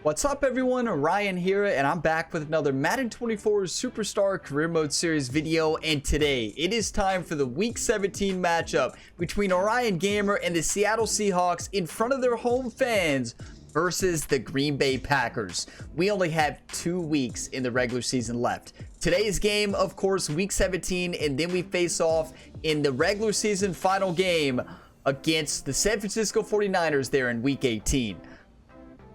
What's up everyone, Ryan here, and I'm back with another Madden 24 Superstar Career Mode Series video, and today it is time for the Week 17 matchup between Orion Gamer and the Seattle Seahawks in front of their home fans versus the Green Bay Packers. We only have 2 weeks in the regular season left. Today's game, of course, Week 17, and then we face off in the regular season final game against the San Francisco 49ers there in Week 18.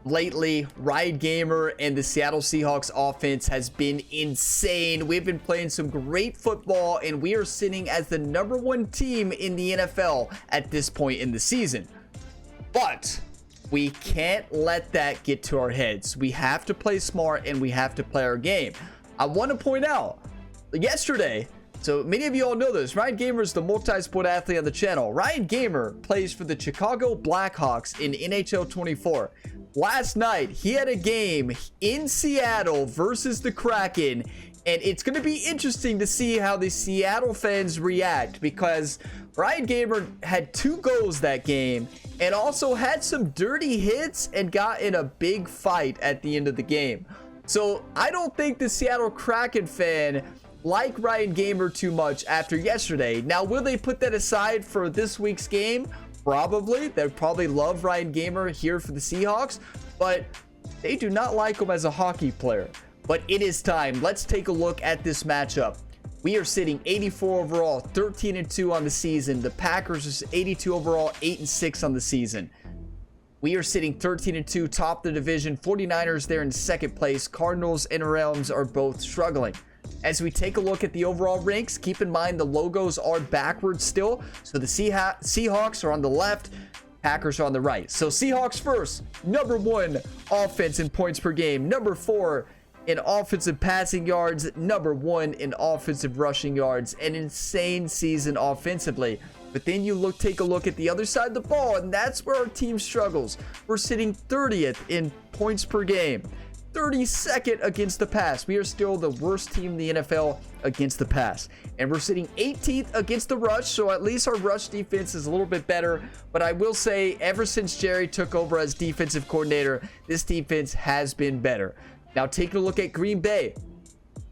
Lately, Riot Gamer and the Seattle Seahawks offense has been insane. We've been playing some great football, and we are sitting as the #1 team in the NFL at this point in the season. But we can't let that get to our heads. We have to play smart, and we have to play our game. I want to point out, yesterday, so many of you all know this, Ryan Gamer is the multi-sport athlete on the channel. Ryan Gamer plays for the Chicago Blackhawks in NHL 24. Last night, he had a game in Seattle versus the Kraken, and it's going to be interesting to see how the Seattle fans react, because Ryan Gamer had 2 goals that game and also had some dirty hits and got in a big fight at the end of the game. So I don't think the Seattle Kraken fan like Ryan Gamer too much after yesterday. Now, will they put that aside for this week's game? Probably. They'd probably love Ryan Gamer here for the Seahawks, but they do not like him as a hockey player. But it is time. Let's take a look at this matchup. We are sitting 84 overall, 13-2 on the season. The Packers are 82 overall, 8-6 on the season. We are sitting 13-2, top of the division. 49ers there in second place. Cardinals and Rams are both struggling. As we take a look at the overall ranks, keep in mind the logos are backwards still. So the Seahawks are on the left, Packers are on the right. So Seahawks first, #1 offense in points per game, #4 in offensive passing yards, #1 in offensive rushing yards. An insane season offensively. But then you take a look at the other side of the ball, and that's where our team struggles. We're sitting 30th in points per game, 32nd against the pass. We are still the worst team in the NFL against the pass. And we're sitting 18th against the rush, so at least our rush defense is a little bit better. But I will say, ever since Jerry took over as defensive coordinator, this defense has been better. Now, taking a look at Green Bay.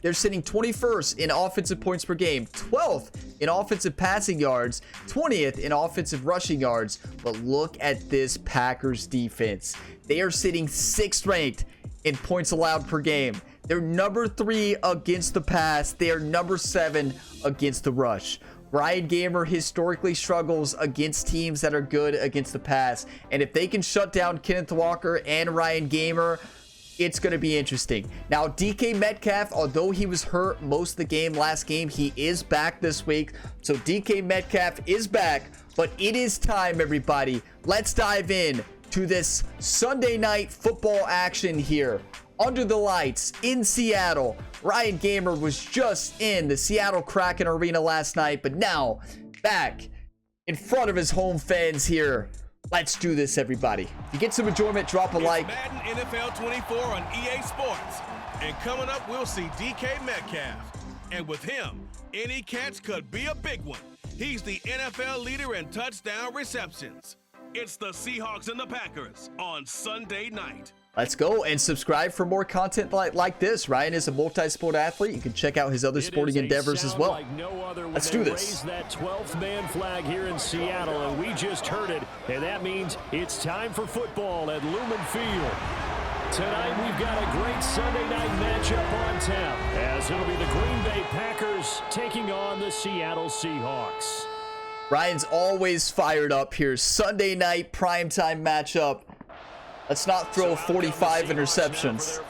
They're sitting 21st in offensive points per game, 12th in offensive passing yards, 20th in offensive rushing yards. But look at this Packers defense. They are sitting 6th ranked in points allowed per game. They're #3 against the pass. They are #7 against the rush. Ryan Gamer historically struggles against teams that are good against the pass. And if they can shut down Kenneth Walker and Ryan Gamer, it's going to be interesting. Now, DK Metcalf, although he was hurt most of the game last game, he is back this week. So DK Metcalf is back, but it is time, everybody. Let's dive in to this Sunday night football action here under the lights in Seattle. Ryan Gamer was just in the Seattle Kraken Arena last night, but now back in front of his home fans here. Let's do this, everybody. If you get some enjoyment, drop a like. Madden NFL 24 on EA Sports. And coming up, we'll see DK Metcalf. And with him, any catch could be a big one. He's the NFL leader in touchdown receptions. It's the Seahawks and the Packers on Sunday night. Let's go, and subscribe for more content like this. Ryan is a multi-sport athlete. You can check out his other sporting endeavors as well. Like no other. Let's do this. Raise that 12th man flag here in Seattle, and we just heard it, and that means it's time for football at Lumen Field. Tonight we've got a great Sunday night matchup on tap, as it'll be the Green Bay Packers taking on the Seattle Seahawks. Ryan's always fired up here. Sunday night primetime matchup. Let's not throw 45 interceptions.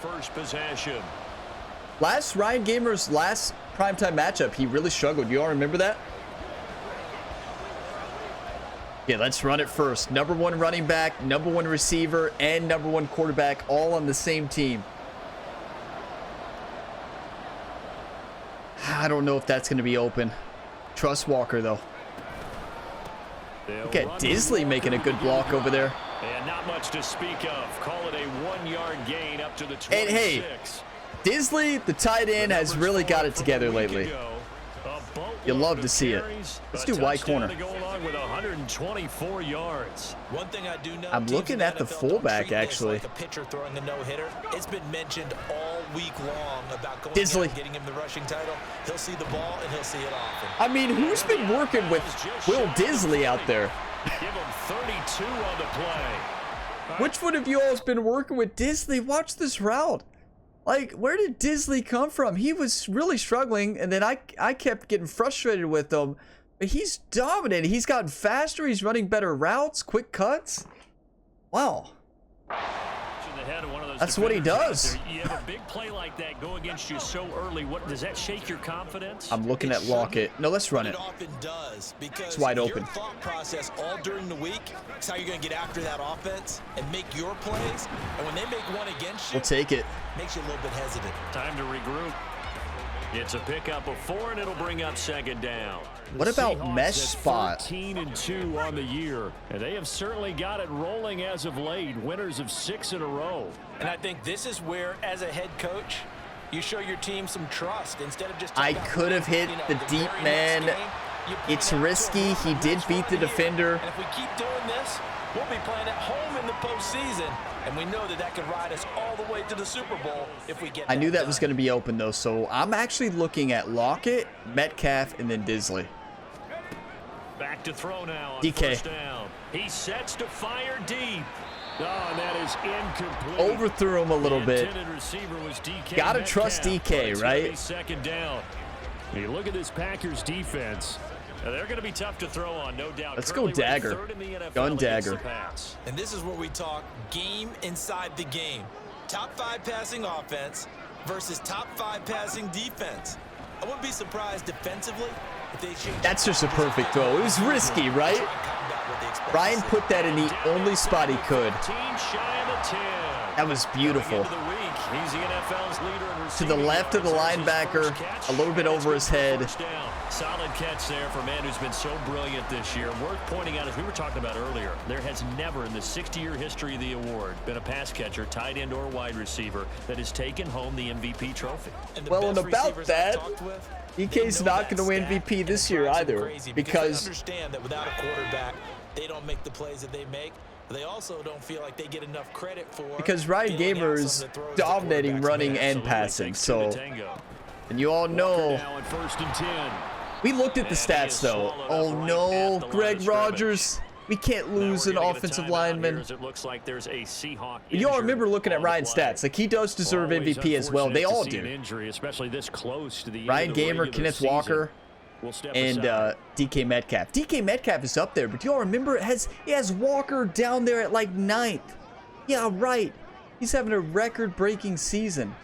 Ryan Gamer's last primetime matchup, he really struggled. You all remember that? Yeah, let's run it first. #1 running back, #1 receiver, and #1 quarterback all on the same team. I don't know if that's going to be open. Trust Walker, though. Look at Disley making a good block over there. And not much to speak of. Call it a 1-yard gain up to the 26. And hey, Disley, the tight end, has really got it together lately. You love to see it. Let's do wide corner. along with 124 yards. One thing I do know, I'm looking at the fullback, actually. Like a pitcher throwing a no-hitter. It's been mentioned all week long about going Disley. out and getting him the rushing title. He'll see the ball and he'll see it often. I mean, who's been working with Will Disley out there? Give him 32 on the play. Which one of you all has been working with Disley? Watch this route. Like, where did Disley come from? He was really struggling, and then I kept getting frustrated with him. But he's dominated. He's gotten faster. He's running better routes, quick cuts. Wow. That's what he does. You have a big play like that go against you so early. What does that shake your confidence? I'm looking at Lockett. No, let's run it. It often does, because it's wide open. Your thought process all during the week is how you're going to get after that offense and make your plays. And when they make one against you, We'll take it. makes you a little bit hesitant. Time to regroup. It's a pickup of 4, and it'll bring up second down. What about Seahawks mesh at spot? 13-2 on the year, and they have certainly got it rolling as of late. Winners of 6 in a row. And I think this is where, as a head coach, you show your team some trust instead of just. I could have hit the deep man. It's risky. He did beat the defender. And if we keep doing this, we'll be playing at home in the postseason, and we know that can ride us all the way to the Super Bowl if we get. I knew that was going to be open though, so I'm actually looking at Lockett, Metcalf, and then Disley. Back to throw now on DK. first down. He sets to fire deep. Oh, and that is incomplete. Overthrew him a little bit. Receiver was DK Gotta Metcalf, trust DK, but right? it's second down. You look at this Packers defense. They're going to be tough to throw on, no doubt. Let's go dagger. Gun dagger. And this is where we talk game inside the game. Top 5 passing offense versus top 5 passing defense. I wouldn't be surprised defensively if they change. That's just a perfect throw. It was risky, right? Ryan put that in the only spot he could. That was beautiful. He's the NFL's leader in To the left of the linebacker, a little bit over his head. Solid catch there for a man who's been so brilliant this year. Worth pointing out, as we were talking about earlier, there has never in the 60-year history of the award been a pass catcher, tight end, or wide receiver that has taken home the MVP trophy. Well, and about that, DK's not going to win MVP this year either, because understand that without a quarterback, they don't make the plays that they make. They also don't feel like they get enough credit for Ryan Gamer is dominating running and passing. So, and you all know, we looked at the stats though. Oh no, Greg Rogers. We can't lose an offensive lineman. You all remember looking at Ryan's stats. Like, he does deserve MVP as well. They all do. Ryan Gamer, Kenneth Walker, and DK Metcalf. DK Metcalf is up there, but you all remember he has Walker down there at like 9th. Yeah, right. He's having a record-breaking season.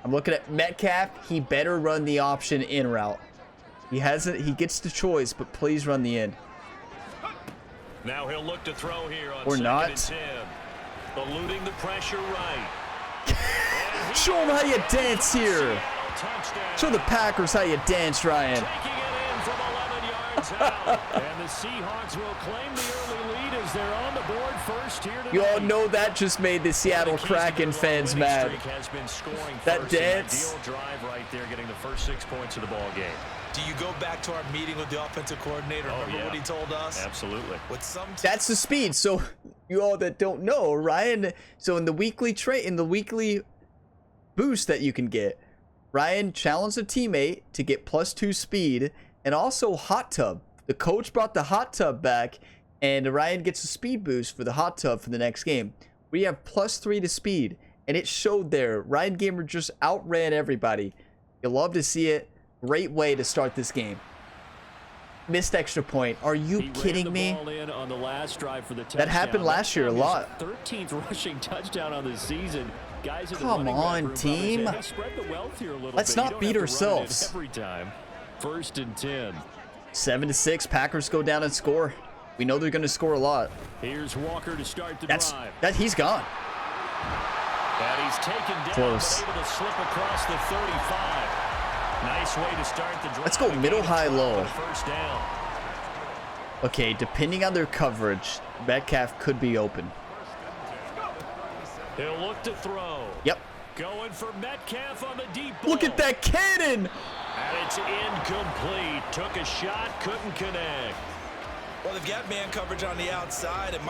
I'm looking at Metcalf. He better run the option in route. He gets the choice, but please run the end. Now he'll look to throw here on or not. 2nd and 10. Eluding the pressure right. Show him how you dance here. Show the Packers how you dance, Ryan. Taking it in from 11 yards out. And the Seahawks will claim the early lead as they're on the board first here tonight. You all know that just made the Seattle Kraken fans mad. That dance. Drive right there, getting the first 6 points of the ball game. Do you go back to our meeting with the offensive coordinator? Remember what he told us? Absolutely. That's the speed. So you all that don't know, Ryan. So in the weekly boost that you can get, Ryan challenged a teammate to get +2 speed and also hot tub. The coach brought the hot tub back, and Ryan gets a speed boost for the hot tub for the next game. We have +3 to speed, and it showed there. Ryan Gamer just outran everybody. You'll love to see it. Great way to start this game. Missed extra point. Are you kidding me? On the last drive for the that happened last year a lot. 13th rushing touchdown on the season. Guys, come on, team. Let's not beat ourselves. Every time. 1st and 10. 7-6. Packers go down and score. We know they're going to score a lot. Here's Walker to start the drive. He's gone. And he's taken down. Close. Able to slip across the 35. Nice way to start the drive. Let's go middle, high, low. First down. Okay, depending on their coverage, Metcalf could be open. He'll look to throw. Yep. Going for Metcalf on the deep ball. Look at that cannon. And it's incomplete. Took a shot, couldn't connect. Well, they've got man coverage on the outside, and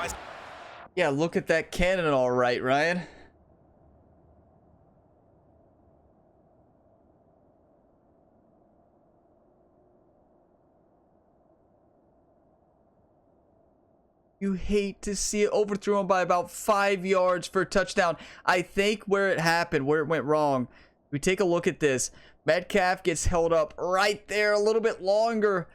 Yeah, look at that cannon all right, Ryan. You hate to see it. Overthrew him by about 5 yards for a touchdown. I think where it happened, where it went wrong, we take a look at this. Metcalf gets held up right there a little bit longer,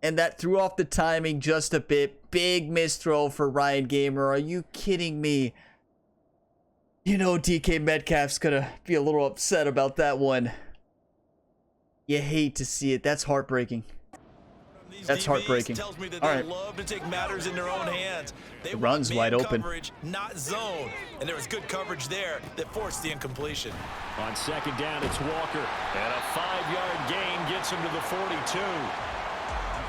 and that threw off the timing just a bit. Big misthrow for Ryan Gamer. Are you kidding me? You know DK Metcalf's gonna be a little upset about that one. You hate to see it. That's heartbreaking. That's heartbreaking. Tells me that All they right. love to take matters in their own hands. They The want run's man wide open. coverage, not zone. And there was good coverage there that forced the incompletion. On second down, it's Walker. And a 5-yard gain gets him to the 42.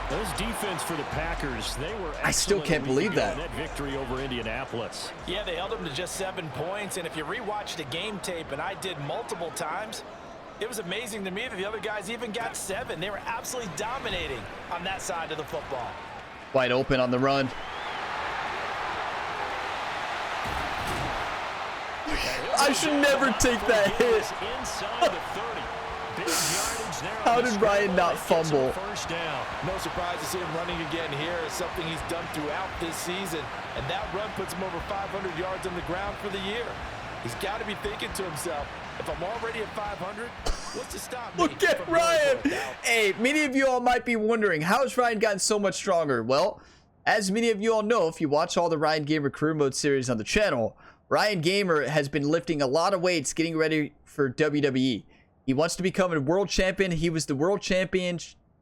Those defense for the Packers, they were I still can't believe that. That victory over Indianapolis. Yeah, they held them to just 7 points. And if you rewatch the game tape, and I did multiple times, it was amazing to me that the other guys even got 7. They were absolutely dominating on that side of the football. Wide open on the run. I should never take that hit. Inside the 30. Big yardage there. How did Ryan not fumble? First down. No surprise to see him running again here. It's something he's done throughout this season. And that run puts him over 500 yards on the ground for the year. He's got to be thinking to himself, if I'm already at 500, what's to stop me? Look at from Ryan. going for it now? Hey, many of you all might be wondering, how has Ryan gotten so much stronger? Well, as many of you all know, if you watch all the Ryan Gamer Career Mode series on the channel, Ryan Gamer has been lifting a lot of weights, getting ready for WWE. He wants to become a world champion. He was the world champion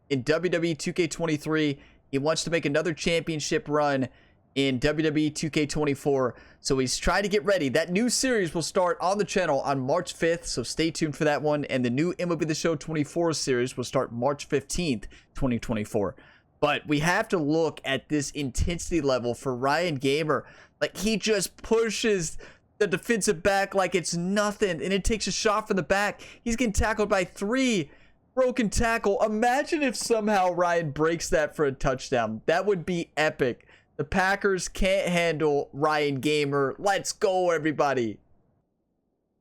in WWE 2K23. He wants to make another championship run in WWE 2K24. So he's trying to get ready. That new series will start on the channel on March 5th. So stay tuned for that one. And the new MLB The Show 24 series will start March 15th, 2024. But we have to look at this intensity level for Ryan Gamer. Like, he just pushes the defensive back like it's nothing, and it takes a shot from the back. He's getting tackled by 3. Broken tackle. Imagine if somehow Ryan breaks that for a touchdown. That would be epic. The Packers can't handle Ryan Gamer. Let's go, everybody.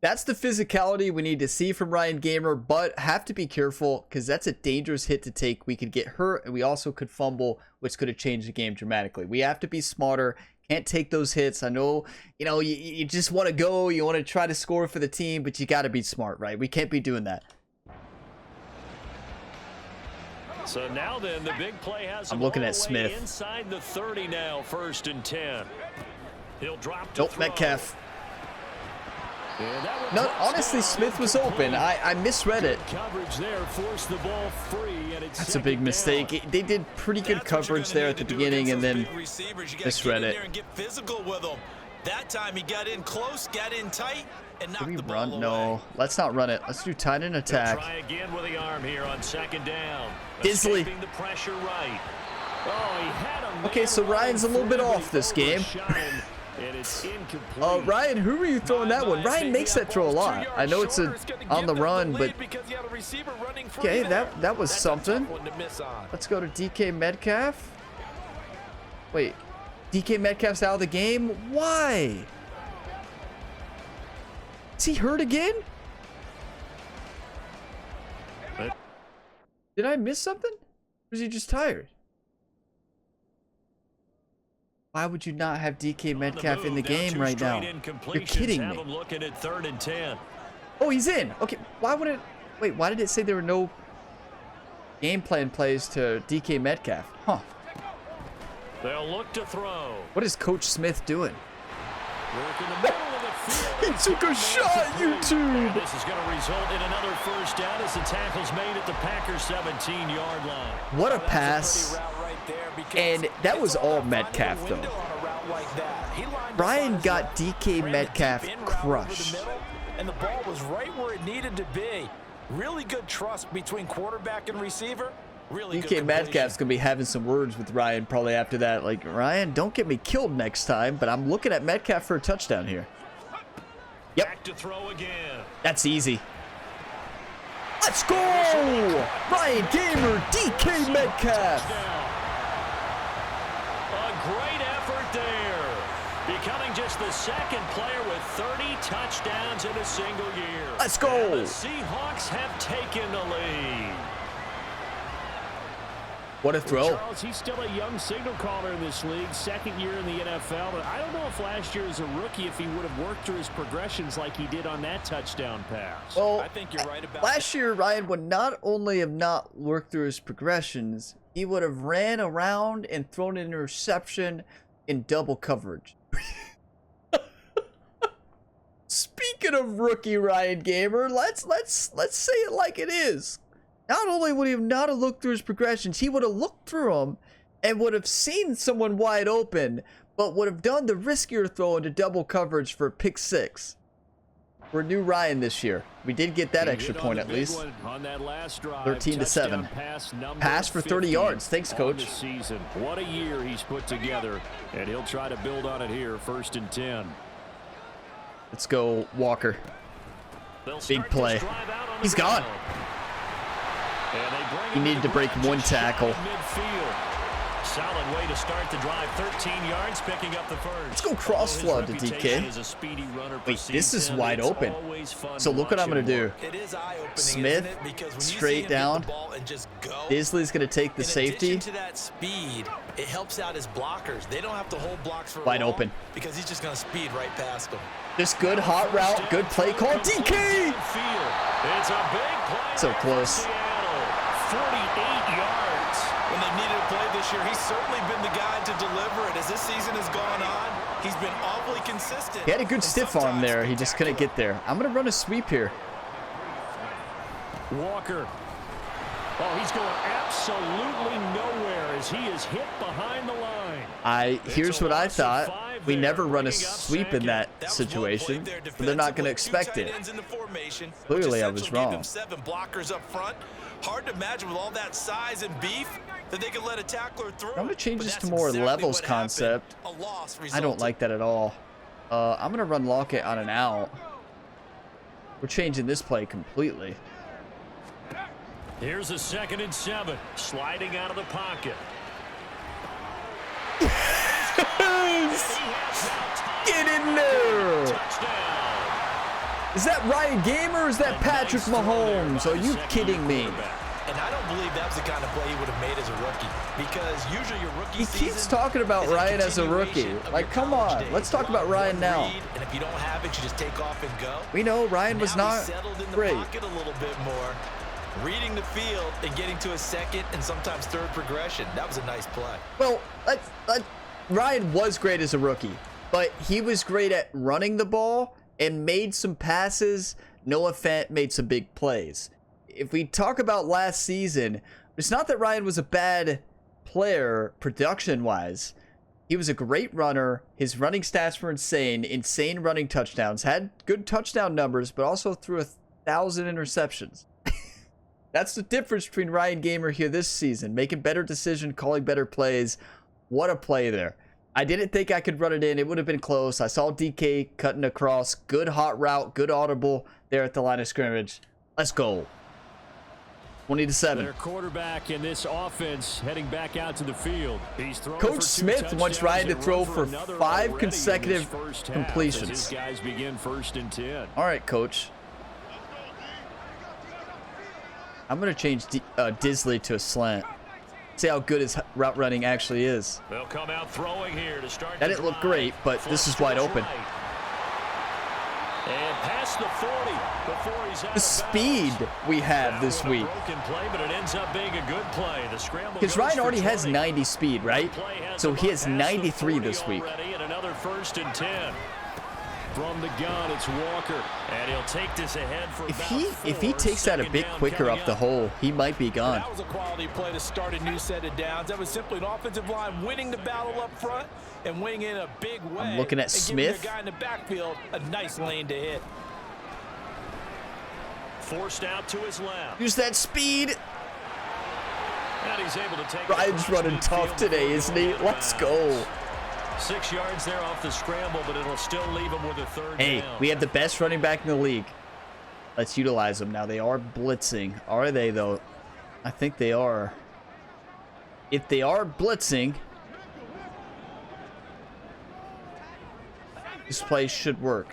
That's the physicality we need to see from Ryan Gamer, but have to be careful because that's a dangerous hit to take. We could get hurt, and we also could fumble, which could have changed the game dramatically. We have to be smarter. Can't take those hits. I know, you just want to go. You want to try to score for the team, but you got to be smart, right? We can't be doing that. So now then, the big play has I'm him looking all at the way Smith. inside the 30 now, 1st and 10. He'll drop to Nope, throw. Metcalf. And that one No, drops honestly, down, Smith was open. I misread it. Coverage there, forced the ball free, and it's That's a big second mistake. down. They did pretty good That's what you're coverage gonna there need at the to do beginning, and against then those big receivers. You gotta misread get in it. there and get physical with them. That time he got in close, got in tight, and knocked Did we the ball run? away. No, let's not run it. Let's do tight end They'll attack. try again with the arm here on 2nd down. Disley. Escaping the pressure right. Oh, he had a man Okay, so Ryan's a little bit running off this free, game. overshot him, and it's incomplete. Ryan, who were you throwing that one? Ryan makes that throw a lot. I know it's on the run, but okay, that was something. Let's go to DK Metcalf. Wait, DK Metcalf's out of the game? Why? Is he hurt again? Did I miss something? Or is he just tired? Why would you not have DK Metcalf in the game right now? You're kidding me. Looking at 3rd and 10. Oh, he's in. Okay, why would it... Wait, why did it say there were no game plan plays to DK Metcalf? Huh. They'll look to throw. What is Coach Smith doing? Work in the middle of the field. He took a shot, YouTube. This is going to result in another 1st down as the tackle's made at the Packers 17-yard line. What a pass. And that was all Metcalf, though. Ryan got DK Metcalf crushed. And the ball was right where it needed to be. Really good trust between quarterback and receiver. Really good DK Metcalf's going to be having some words with Ryan probably after that. Like, Ryan, don't get me killed next time, but I'm looking at Metcalf for a touchdown here. Yep. Back to throw again. That's easy. Let's go! Ryan Gamer, DK Metcalf. there. Becoming just the second player with 30 touchdowns in a single year. Let's go. And the Seahawks have taken the lead. What a throw. Charles, he's still a young signal caller in this league, second year in the NFL, but I don't know if last year as a rookie if he would have worked through his progressions like he did on that touchdown pass. Well, I think you're right about last year, Ryan would not only have not worked through his progressions, he would have ran around and thrown an interception in double coverage. Speaking of rookie Ryan Gamer, let's say it like it is. Not only would he have not have looked through his progressions, he would have looked through them and would have seen someone wide open, but would have done the riskier throw into double coverage for a pick six. We're new Ryan this year. We did get that extra point at least. 13-7. Pass for 30 yards. Thanks, coach. What a year he's put together, and he'll try to build on it here, 1st and 10. Let's go, Walker. Big play. He's gone. He needed to break one tackle. Solid way to start the drive. 13 yards, picking up the first. Let's go cross flood to DK. Wait, this is wide open. So look what I'm going to do. Smith, straight down. Disley's going to take the safety. It helps out his blockers. They don't have to hold blocks for wide open because he's just going to speed right past them. Just good hot route, good play call. DK! It's a big play. So close. 48 yards. When they needed a play this year, he's certainly been the guy to deliver it. As this season has gone on, he's been awfully consistent. He had a good stiff arm there. He just couldn't get there. I'm going to run a sweep here. Walker. Oh, he's going absolutely nowhere as he is hit behind the line. Here's what I thought. We never run a sweep in that situation, so they're not going to expect it. Clearly, I was wrong. 7 blockers up front. Hard to imagine with all that size and beef that they could let a tackler through. I'm going to change this to more levels concept. I don't like that at all. I'm going to run Lockett on an out. We're changing this play completely. Here's a 2nd and 7. Sliding out of the pocket. Get in there! Is that Ryan Gamer or is that Patrick Mahomes? Are you kidding me? And I don't believe that was the kind of play he would have made as a rookie. Because usually your rookie He keeps talking about Ryan as a rookie. Like, come on. Let's talk about Ryan now. And if you don't have it, you just take off and go. We know Ryan was not great. A little bit more. Reading the field and getting to a 2nd and sometimes 3rd progression. That was a nice play. Well, Ryan was great as a rookie, but he was great at running the ball and made some passes. Noah Fant made some big plays. If we talk about last season, it's not that Ryan was a bad player production-wise. He was a great runner. His running stats were insane running touchdowns. Had good touchdown numbers, but also threw 1,000 interceptions. That's the difference between Ryan Gamer here this season. Making better decisions, calling better plays. What a play there. I didn't think I could run it in. It would have been close. I saw DK cutting across. Good hot route. Good audible there at the line of scrimmage. Let's go. 20-7. Their quarterback in this offense heading back out to the field. Coach Smith wants Ryan to throw for 5 consecutive completions. His guys begin 1st and 10. All right, coach. I'm going to change Disley to a slant. See how good his route running actually is. They'll come out throwing here to start. That didn't look great, but this is wide open. And past the 40 before he's out. The speed we have this week. Play, but it ends up being a good play. The scramble. Because Ryan already has 90 speed, right? So he has 93 this week. And another 1st and 10. From the gun, it's Walker, and he'll take this ahead for if he takes that a bit quicker up the hole, he might be gone. That was a quality play to start a new set of downs. That was simply an offensive line winning the battle up front and winning in a big way. I'm looking at Smith. Guy in the backfield a nice lane to hit. Forced out to his left. Use that speed. And he's able to take. Ryan's running tough today, isn't he? Let's go. 6 yards there off the scramble, but it'll still leave him with a 3rd down. We have the best running back in the league. Let's utilize them. Now, they are blitzing. Are they, though? I think they are. If they are blitzing, This play should work.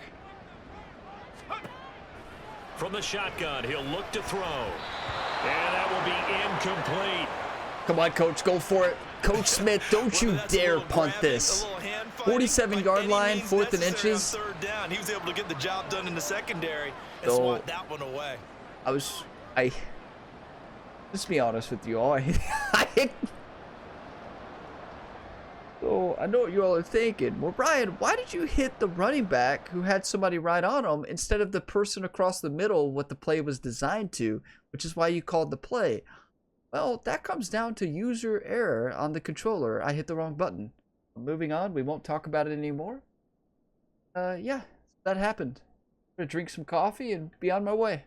From the shotgun, he'll look to throw. And that will be incomplete. Come on, coach, go for it. Coach Smith, don't you dare punt this. 47-yard line, 4th and inches. He was able to get the job done in the secondary and So, swat that one away. Let's be honest with you all. So I know what you all are thinking. Well, Brian, why did you hit the running back who had somebody right on him instead of the person across the middle, what the play was designed to, which is why you called the play? Well, that comes down to user error on the controller. I hit the wrong button. Moving on, we won't talk about it anymore. Yeah, that happened. I'm gonna drink some coffee and be on my way.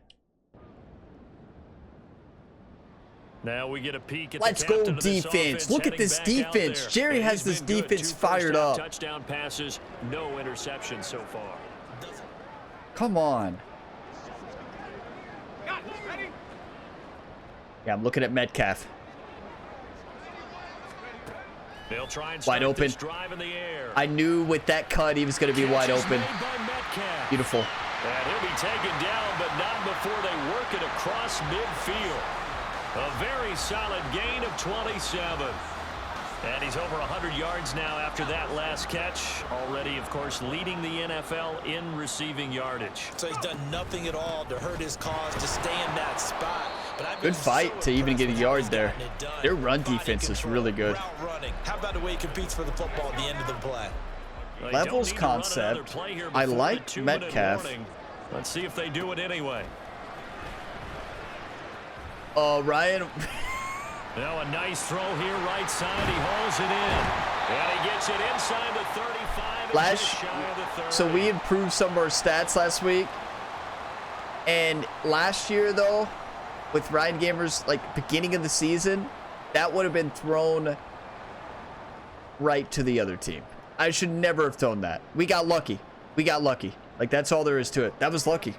Now we get a peek at Let's go defense. Look at this defense. Jerry has this defense fired up. Touchdown passes, no interceptions so far. Come on. Yeah, I'm looking at Metcalf. They'll try and Wide open. drive in the air. I knew with that cut he was going to be wide open. Beautiful. And he'll be taken down, but not before they work it across midfield. A very solid gain of 27. And he's over 100 yards now after that last catch. Already, of course, leading the NFL in receiving yardage. So he's done nothing at all to hurt his cause to stay in that spot. But I've been Good fight to even get a yard there. Their run defense is really good. How about the way he competes for the football at the end of the play? Levels concept. I like Metcalf. Let's see if they do it anyway. Ryan. Now a nice throw here, right side. He hauls it in. And he gets it inside the 35. So we improved some of our stats last week. And last year, though, with Ryan Gamer's beginning of the season, that would have been thrown right to the other team. I should never have thrown that. We got lucky. That's all there is to it. That was lucky.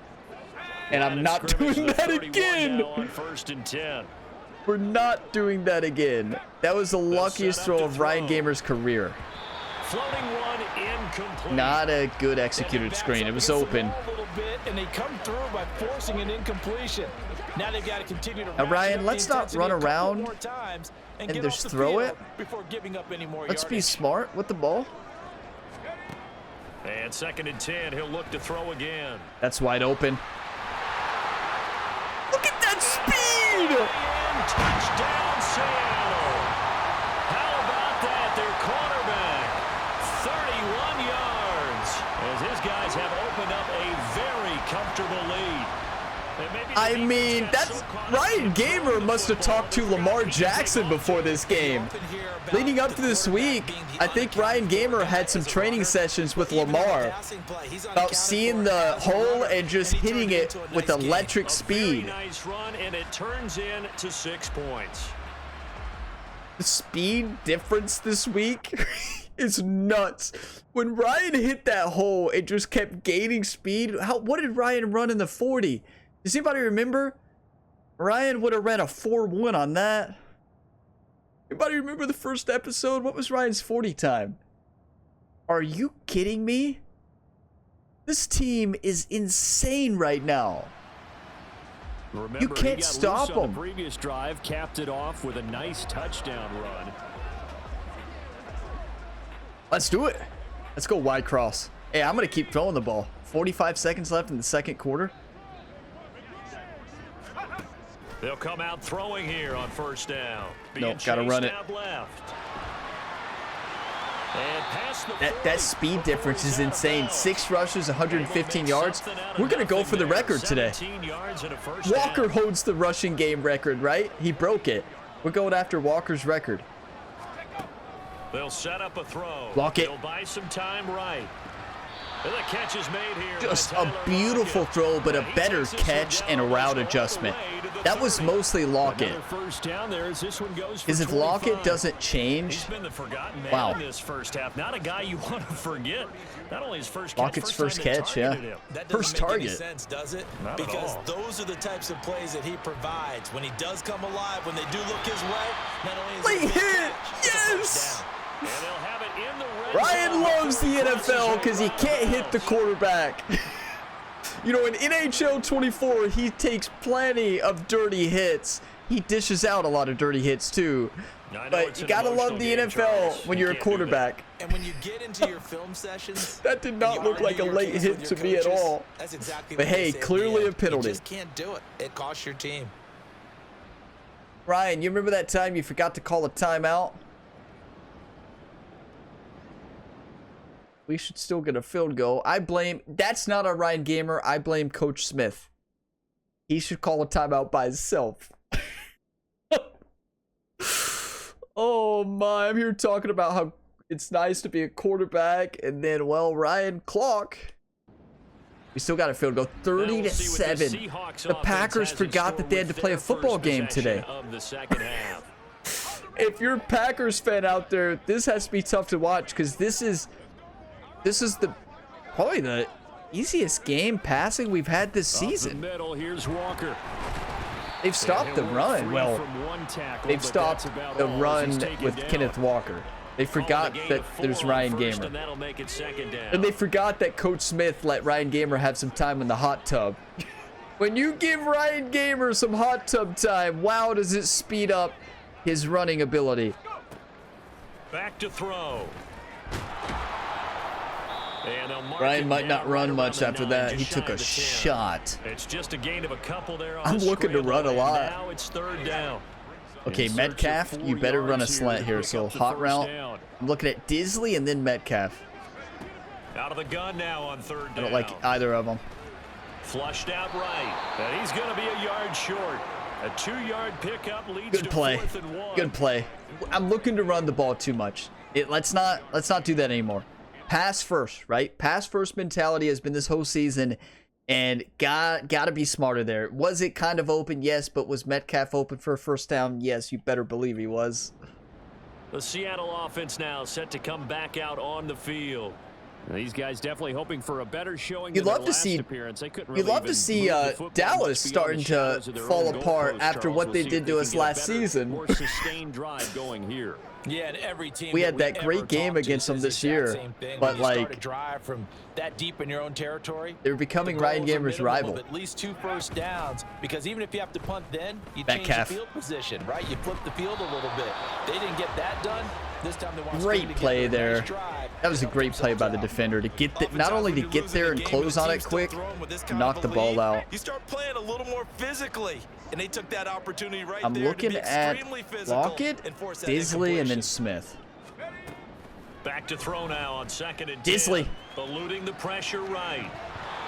And I'm not doing that again. On 1st and 10. We're not doing that again. That was the luckiest throw of Ryan Gamer's career. Floating one incomplete. Not a good executed screen. It was open. And they come through by forcing an incompletion. Now they've got to continue to. Now, Ryan, let's not run around and just throw it. Before giving up any more Let's be smart with the ball. And 2nd and 10, he'll look to throw again. That's wide open. Look at that speed! And touchdown, Seattle. How about that? Their quarterback, 31 yards. As his guys have opened up a very comfortable lead. I mean, that's Ryan Gamer must have talked to Lamar Jackson before this game. Leading up to this week, I think Ryan Gamer had some training sessions with Lamar about seeing the hole and just hitting it with electric speed. Nice run, and it turns in to 6 points. The speed difference this week is nuts. When Ryan hit that hole, it just kept gaining speed. What did Ryan run in the 40? Does anybody remember? Ryan would have ran a 4.1 on that. Anybody remember the first episode? What was Ryan's 40 time? Are you kidding me? This team is insane right now. Remember, you can't stop them. The previous drive capped it off with a nice touchdown run. Let's do it. Let's go wide cross. Hey, I'm going to keep throwing the ball. 45 seconds left in the second quarter. They'll come out throwing here on 1st down. Nope, gotta run it. Left. And past the that speed difference is insane. 6 rushes, 115 yards. We're gonna go for the record today. Walker holds the rushing game record, right? He broke it. We're going after Walker's record. They'll set up a throw. Block it. They'll buy some time right. And the catch is made here. Just a beautiful throw, but a better catch and a route adjustment. That was mostly Lockett. Because if Lockett doesn't change, wow. This first half, not a guy you want to forget. Not only his first Lockett's first catch, yeah. First target. Sense, does it? Because those are the types of plays that he provides. When he does come alive, when they do look his way, not only is late hit, yes! And they'll have it in the red Ryan loves the NFL because he can't hit the quarterback. You know, in NHL 24, he takes plenty of dirty hits. He dishes out a lot of dirty hits too. But you gotta love the NFL when you're a quarterback. And when you get into your film sessions, that did not look like a late hit to me at all. That's exactly but hey, clearly a penalty. You just can't do it. It costs your team. Ryan, you remember that time you forgot to call a timeout? We should still get a field goal. That's not on Ryan Gamer. I blame Coach Smith. He should call a timeout by himself. Oh my, I'm here talking about how it's nice to be a quarterback, and then, well, Ryan Clock. We still got a field goal, 30-7. The Packers forgot that they had to play a football game today. If you're a Packers fan out there, this has to be tough to watch because this is probably the easiest game passing we've had this season. Here's Walker. They've stopped the run. Well, they've stopped the run with Kenneth Walker. They forgot that there's Ryan Gamer. And they forgot that Coach Smith let Ryan Gamer have some time in the hot tub. When you give Ryan Gamer some hot tub time, wow, does it speed up his running ability. Back to throw. Ryan might not run much after that. He took a shot. It's just a gain of a couple there. I'm looking to run a lot. Now it's third down. Okay, Metcalf, you better run a slant here. So hot route. I'm looking at Disley and then Metcalf. Out of the gun now on third down. I don't like either of them. Flushed out right. And he's going to be a yard short. A 2-yard pickup leads Good play. to 4th and 1. Good play. I'm looking to run the ball too much. Let's not do that anymore. Pass first, right? Pass first mentality has been this whole season, and gotta be smarter there. Was it kind of open? Yes, but was Metcalf open for a first down? Yes, you better believe he was. The Seattle offense now set to come back out on the field. These guys definitely hoping for a better showing. You'd love to see. You'd love to see Dallas starting to fall apart after what they did to us last season. More sustained drive going here. Yeah, and every team we had that great game against them this year, but like drive from that deep in your own territory, they're becoming Ryan Gamer's rival. At least 2 first downs, because even if you have to punt, then you change the field position, right? You flip the field a little bit. They didn't get that done. This time they want great play there. That was a great play by the defender to get not only to get there and close on it quick, knock the ball out. You start playing a little more physically, and they took that opportunity right there. I'm looking at Lockett, Disley, and then Smith. Back to throw now on 2nd and 10. Disley. Eluding the pressure right.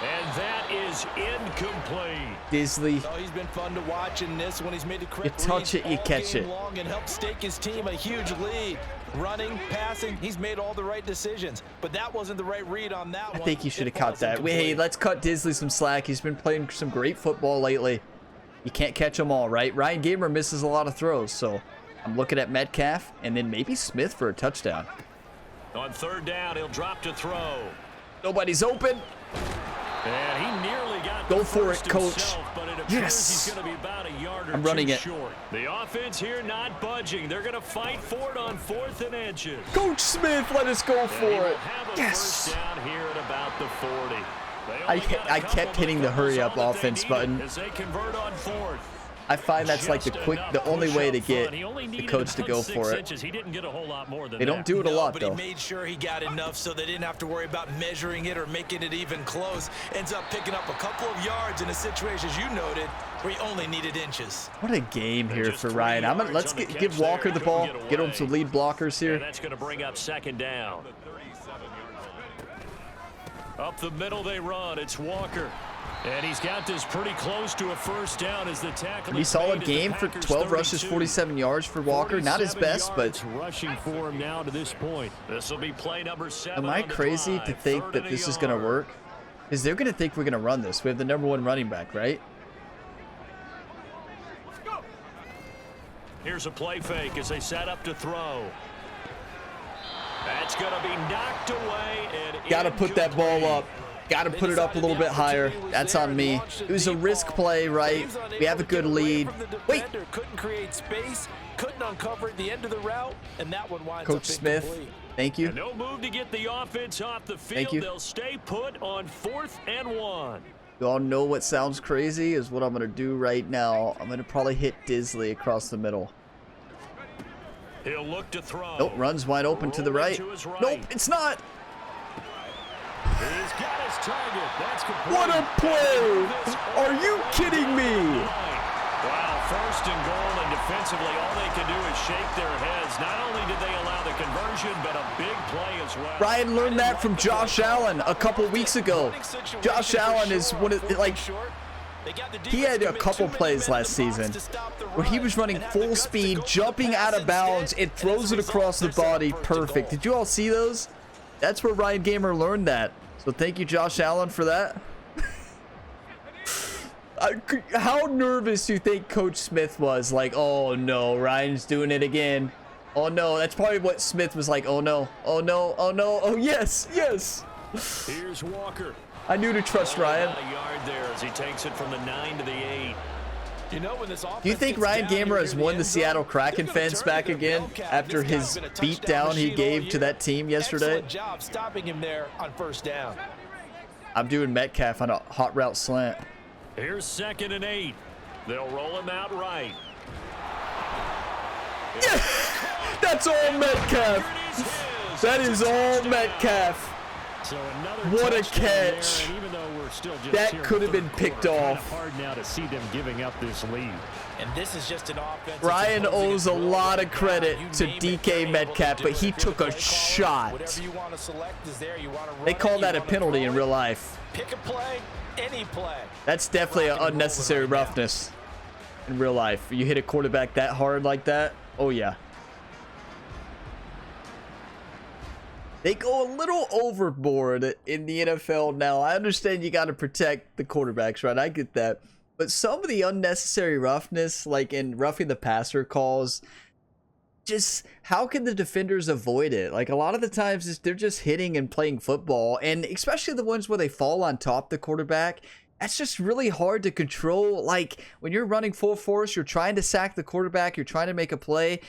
And that is incomplete. Disley. Oh, he's been fun to watch in this when he's made the correct you touch it, you catch it. And helped stake his team a huge lead. Running, passing, he's made all the right decisions. But that wasn't the right read on that one. I think you should have caught that. Hey, let's cut Disley some slack. He's been playing some great football lately. You can't catch them all, right? Ryan Gamer misses a lot of throws, so I'm looking at Metcalf and then maybe Smith for a touchdown. On 3rd down, he'll drop to throw. Nobody's open. And he nearly got Go for it, coach. Himself, but it yes. He's going to be about a yard or I'm running it. Short. The offense here not budging. They're going to fight for it on 4th and inches. Coach Smith, let us go for it. Yes. First down here at about the 40. I kept hitting the hurry up offense button. As they convert on 4th. I find that's like the only way to get the coach to go for it. He didn't get a whole lot more than they don't do it a lot, but though. He made sure he got enough so they didn't have to worry about measuring it or making it even close. Ends up picking up a couple of yards in a situation, as you noted, where he only needed inches. What a game here for Ryan. Let's give Walker the ball, get him some lead blockers here. And that's going to bring up 2nd down. Up the middle they run. It's Walker. And he's got this pretty close to a first down as the tackle. Pretty solid game for 12 rushes, 47 yards for Walker. Not his best, but rushing for him now to this point. This will be play number 7. Am I crazy to think that this is going to work? Because they're going to think we're going to run this. We have the #1 running back, right? Here's a play fake as they set up to throw. That's going to be knocked away. Got to put that ball up. Got to put it up a little bit higher. That's on me. It was a risk play, right? We have a good lead. Wait. Couldn't create space. Couldn't uncover at the end of the route, and that one winds Coach Smith Thank you. And no move to get the offense off the field. Thank you. They'll stay put on 4th and 1. You all know what sounds crazy is what I'm going to do right now. I'm going to probably hit Disley across the middle. He'll look to throw. Nope, runs wide open to the right. Nope, it's not. He's got his target. That's complete. What a play! Are you kidding me? Wow, 1st and goal, and defensively, all they can do is shake their heads. Not only did they allow the conversion, but a big play as well. Ryan learned that from Josh Allen a couple weeks ago. Josh Allen is one of, like, he had a couple plays last season where he was running full speed, jumping out of bounds, and throws it across the body perfect. Did you all see those? That's where Ryan Gamer learned that. So thank you, Josh Allen, for that. How nervous do you think Coach Smith was? Like, oh no, Ryan's doing it again. Oh no, that's probably what Smith was like. Oh no, oh no, oh no, oh yes, yes. Here's Walker. I knew to trust Ryan. A yard there as he takes it from the 9 to the 8. You know, when this Do you think Ryan Gamer has won the Seattle Kraken fans back again after his beatdown he gave to that team yesterday? Job stopping him there on 1st down. I'm doing Metcalf on a hot route slant. Here's 2nd and 8. They'll roll him out right. Yeah, that's all Metcalf. That is all Metcalf. So what a catch. That could have been picked off. Hard now to see them giving up this lead. And this is just an offense. Ryan owes a lot of credit to DK Metcalf, but he took a shot. They call that a penalty in real life. Pick a play, any play. That's definitely an unnecessary roughness in real life. You hit a quarterback that hard like that, oh yeah. They go a little overboard in the NFL now. I understand you got to protect the quarterbacks, right? I get that. But some of the unnecessary roughness, like in roughing the passer calls, just how can the defenders avoid it? Like a lot of the times they're just hitting and playing football, and especially the ones where they fall on top of the quarterback. That's just really hard to control. Like when you're running full force, you're trying to sack the quarterback, you're trying to make a play.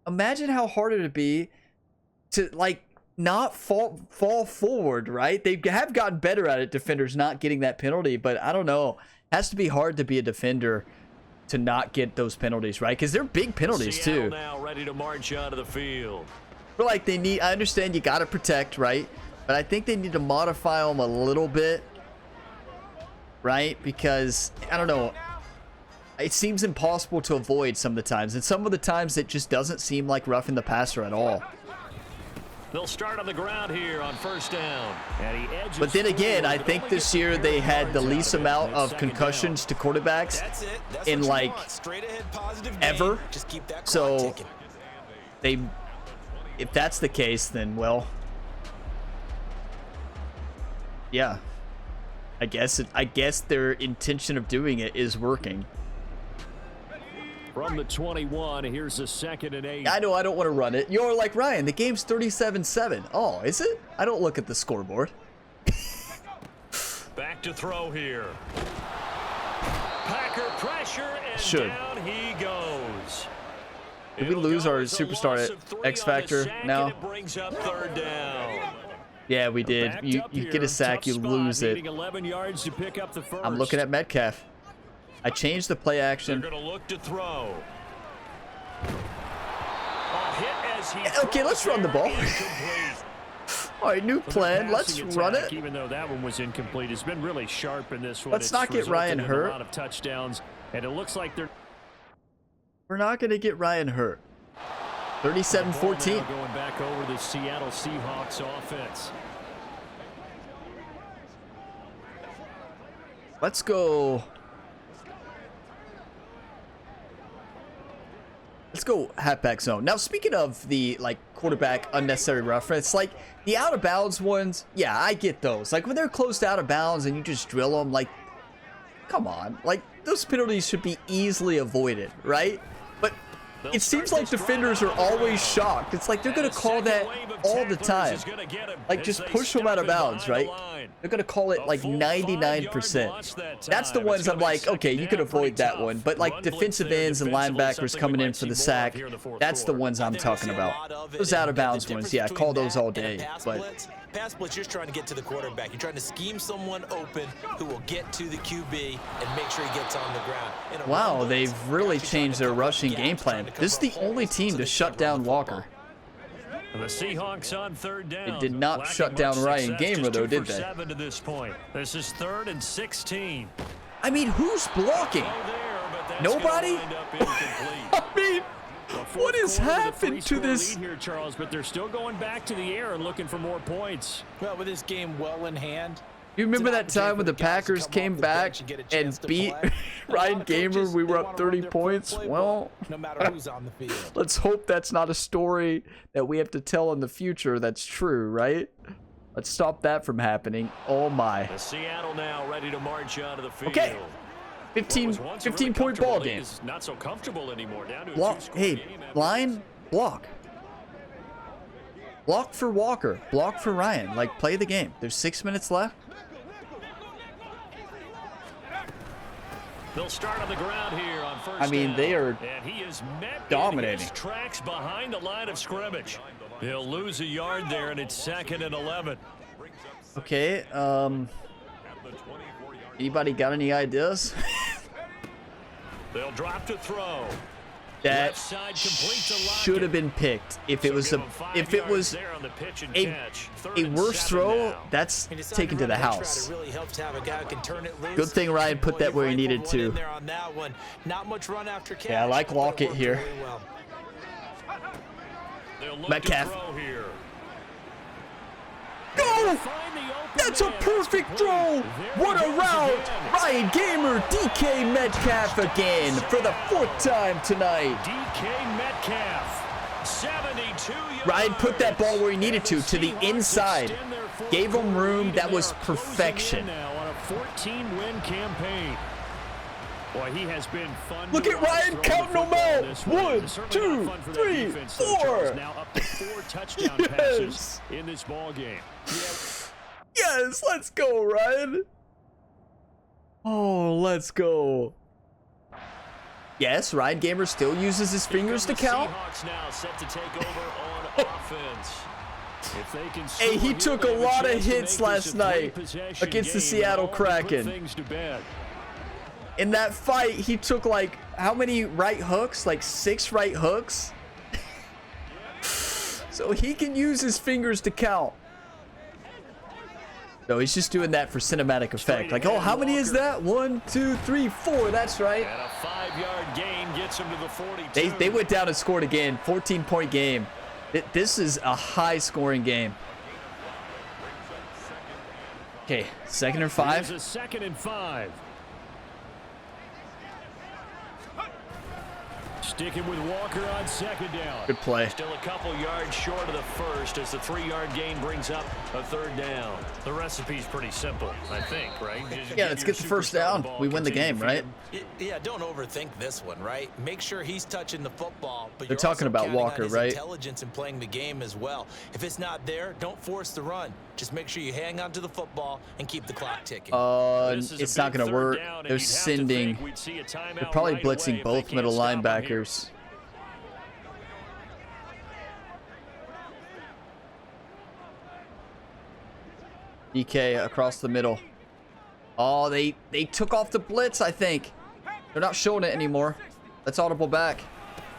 Imagine how hard it would be to like not fall forward, right? They have gotten better at it, defenders not getting that penalty, but I don't know. It has to be hard to be a defender to not get those penalties, right? Because they're big penalties Seattle too. Now ready to march onto the field. Feel like they need, I understand you got to protect, right? But I think they need to modify them a little bit, right? Because I don't know, it seems impossible to avoid some of the times, and some of the times it just doesn't seem like roughing the passer at all. They'll start on the ground here on 1st down. But then again, I think this year they had the least amount of concussions to quarterbacks in like ever. So they, if that's the case, then well, yeah, I guess their intention of doing it is working. From the 21, here's the 2nd and 8. I know I don't want to run it. You're like, Ryan, the game's 37-7. Oh, is it? I don't look at the scoreboard. Back to throw here. Packer pressure, and down he goes. Did we lose our superstar X Factor now? It brings up 3rd down. Yeah, we did. You get a sack, you lose it. 11 yards to pick up the first. I'm looking at Metcalf. I changed the play action. They're going to look to throw. Okay, let's run the ball. All right, new plan. Let's run it. Even though that one was incomplete, it's been really sharp in this one. Let's not get Ryan hurt. A lot of touchdowns, and it looks like we're not going to get Ryan hurt. 37-14. Going back over the Seattle Seahawks offense. Let's go. Let's go halfback zone. Now, speaking of the like quarterback unnecessary roughness, like the out of bounds ones, yeah, I get those. Like when they're close to out of bounds and you just drill them, like, come on, like those penalties should be easily avoided, right? But it seems like defenders are always shocked. It's like they're going to call that all the time. Like, just push them out of bounds, right? They're going to call it like 99%. That's the ones I'm like, okay, you could avoid that one. But like defensive ends and linebackers coming in for the sack, that's the ones I'm talking about. Those out of bounds ones, yeah, call those all day. But pass blitz, you're trying to get to the quarterback. You're trying to scheme someone open who will get to the QB and make sure he gets on the ground. wow, they've really changed their rushing game plan. This is the only team to shut down Walker. The Seahawks on third down. They did not shut down Ryan Gamer, though, did they? To this point. This is 3rd and 16. I mean, who's blocking? Nobody? I mean, what has happened to this? Here, Charles, but they're still going back to the air and looking for more points. Well, with this game well in hand, You remember that time when the Packers came back and beat Ryan Gamer? We were up 30 points. Well, no matter who's on the field. Let's hope that's not a story that we have to tell in the future. That's true, right? Let's stop that from happening. Oh my. The Seattle now ready to march out of the field. Okay. 15-point ball game. Not so comfortable anymore. Down to a Block. Hey, line, block. Block for Walker. Block for Ryan. Like, play the game. There's 6 minutes left. They'll start on the ground here on first I mean, down. they are And he is met dominating. Tracks behind the line of scrimmage. He'll lose a yard there, and it's 2nd and 11. Okay, anybody got any ideas? They'll drop to throw. That should have been picked. If it was a worse throw, that's taken to the house. Good thing Ryan put that where he needed to. Yeah, I like Lockett here. Metcalf. Go! That's a perfect throw! What a route! Ryan Gamer, DK Metcalf again for the 4th time tonight. DK Metcalf, 72 yards. Ryan put that ball where he needed to the inside. Gave him room. That was perfection. On a 14-win campaign. Boy, he has been fun. Look at Ryan counting them out. 1, 2, 3, 4. Now up to 4 touchdown passes in this ball game. Yes, let's go, Ryan. Oh, let's go. Yes, Ryan Gamer still uses his fingers to count. Now set to take over on offense. If they can Hey, he took a lot of hits last night against the Seattle Kraken. In that fight, he took like how many right hooks? Like 6 right hooks. So he can use his fingers to count. No, he's just doing that for cinematic effect. Like, oh, how many is that? 1, 2, 3, 4. That's right. And a 5-yard gain gets him to the 42. They went down and scored again. 14-point game. This is a high-scoring game. Okay, 2nd and 5. Here's a 2nd and 5. Sticking with Walker on 2nd down. Good play. Still a couple yards short of the first as the 3-yard gain brings up a 3rd down. The recipe's pretty simple, I think, right? Yeah, let's get the 1st down. We win the game, right? Yeah, don't overthink this one, right? Make sure he's touching the football, but they're talking about Walker, right? Intelligence in playing the game as well. If it's not there, don't force the run. Just make sure you hang on to the football and keep the clock ticking. It's not going to work. They're sending. They're probably blitzing both middle linebackers. DK across the middle. Oh, they took off the blitz, I think. They're not showing it anymore. Let's audible back.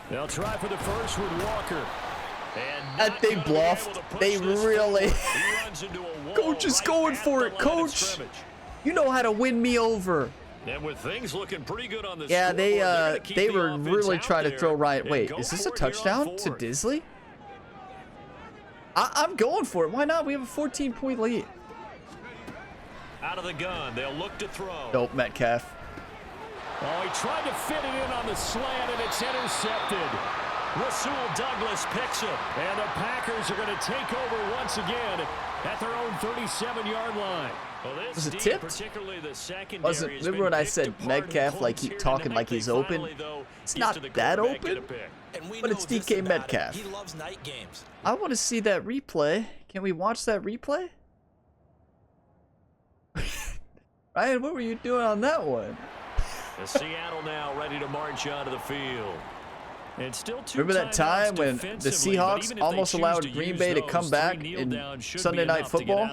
They'll try for the first with Walker. And they bluffed. They really. Coach is going for it, Coach. You know how to win me over. And with things looking pretty good on the yeah, they were really trying to throw Ryan. Wait, is this a touchdown to Disley? I'm going for it. Why not? We have a 14-point lead. Out of the gun, they'll look to throw. Nope, Metcalf. Oh, he tried to fit it in on the slant, and it's intercepted. Rasul Douglas picks him. And the Packers are going to take over once again at their own 37-yard line. Well, was it tipped? Wasn't, remember when I said Metcalf, like, keep talking like he's open? It's not that open, but it's DK Metcalf. He loves night games. I want to see that replay. Can we watch that replay? Ryan, what were you doing on that one? The Seattle now ready to march onto the field. It's still remember that time when the Seahawks almost allowed Green Bay to come back in Sunday Night Football?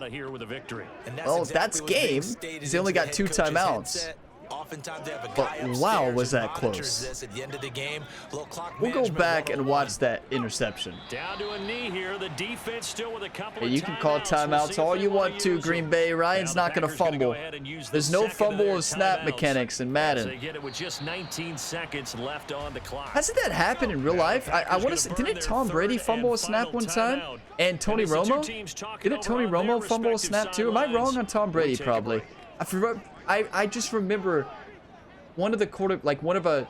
Well, that's game. They only got 2 timeouts. But wow, was that close. We'll go back and watch that interception. Down to a knee here. The defense still with a couple of you can call timeouts all you want to, Green Bay. Ryan's not going to fumble. There's no fumble of snap mechanics in Madden. They get it with just 19 seconds left on the clock. Hasn't that happened in real life? I want to say, didn't Tom Brady fumble a snap one time? And Tony Romo? Didn't Tony Romo fumble a snap too? Am I wrong on Tom Brady? Probably. I just remember one of the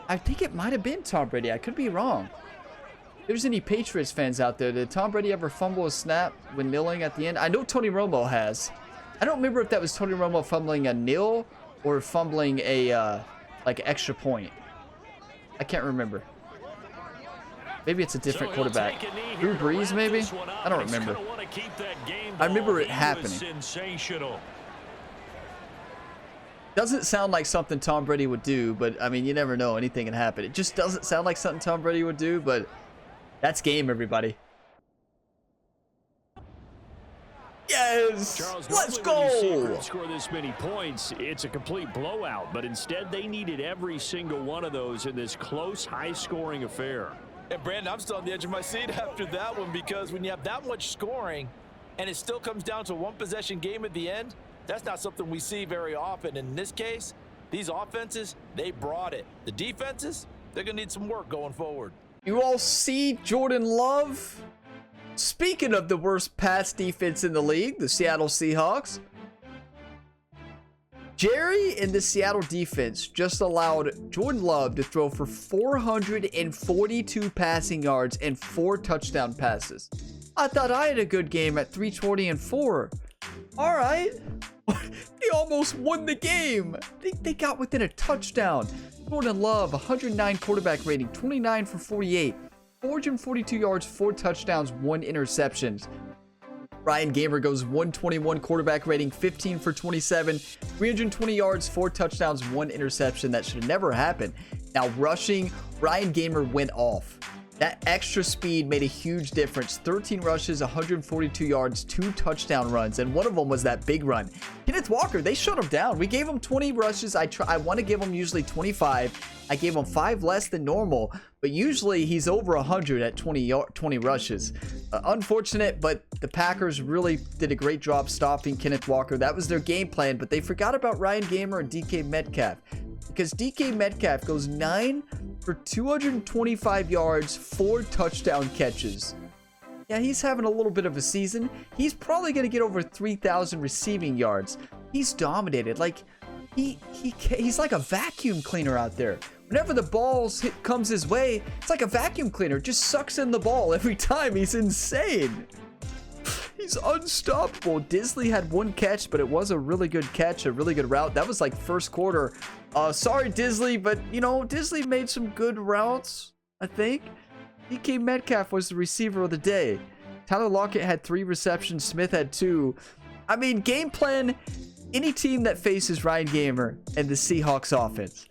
I think it might have been Tom Brady. I could be wrong. If there's any Patriots fans out there, did Tom Brady ever fumble a snap when kneeling at the end? I know Tony Romo has. I don't remember if that was Tony Romo fumbling a nil or fumbling a like extra point. I can't remember. Maybe it's a different quarterback. Drew Brees, maybe? I don't remember. I remember it happening. Doesn't sound like something Tom Brady would do, but I mean, you never know. Anything can happen. It just doesn't sound like something Tom Brady would do, but that's game, everybody. Yes! Let's go! Score this many points, it's a complete blowout, but instead they needed every single one of those in this close, high-scoring affair. And Brandon, I'm still on the edge of my seat after that one, because when you have that much scoring and it still comes down to a one-possession game at the end, that's not something we see very often. In this case, these offenses, they brought it. The defenses, they're going to need some work going forward. You all see Jordan Love? Speaking of the worst pass defense in the league, the Seattle Seahawks, Jerry and the Seattle defense just allowed Jordan Love to throw for 442 passing yards and 4 touchdown passes. I thought I had a good game at 320 and 4. All right. They almost won the game. They got within a touchdown. Jordan Love, 109 quarterback rating, 29 for 48, 442 yards, 4 touchdowns, 1 interception. Ryan Gamer goes 121 quarterback rating, 15 for 27, 320 yards, 4 touchdowns, 1 interception. That should have never happened. Now rushing, Ryan Gamer went off. That extra speed made a huge difference. 13 rushes, 142 yards, 2 touchdown runs, and one of them was that big run. Kenneth Walker, they shut him down. We gave him 20 rushes. I want to give him usually 25. I gave him 5 less than normal, but usually he's over 100 at 20 rushes. Unfortunate, but the Packers really did a great job stopping Kenneth Walker. That was their game plan, but they forgot about Ryan Gamer and DK Metcalf, because DK Metcalf goes 9 for 225 yards, 4 touchdown catches. Yeah, he's having a little bit of a season. He's probably going to get over 3,000 receiving yards. He's dominated. Like, he's like a vacuum cleaner out there. Whenever the ball comes his way, it's like a vacuum cleaner. Just sucks in the ball every time. He's insane. He's unstoppable. Disley had 1 catch, but it was a really good catch, a really good route. That was like first quarter. Sorry, Disley, but, you know, Disley made some good routes, I think. DK Metcalf was the receiver of the day. Tyler Lockett had 3 receptions. Smith had 2. I mean, game plan, any team that faces Ryan Gamer and the Seahawks offense,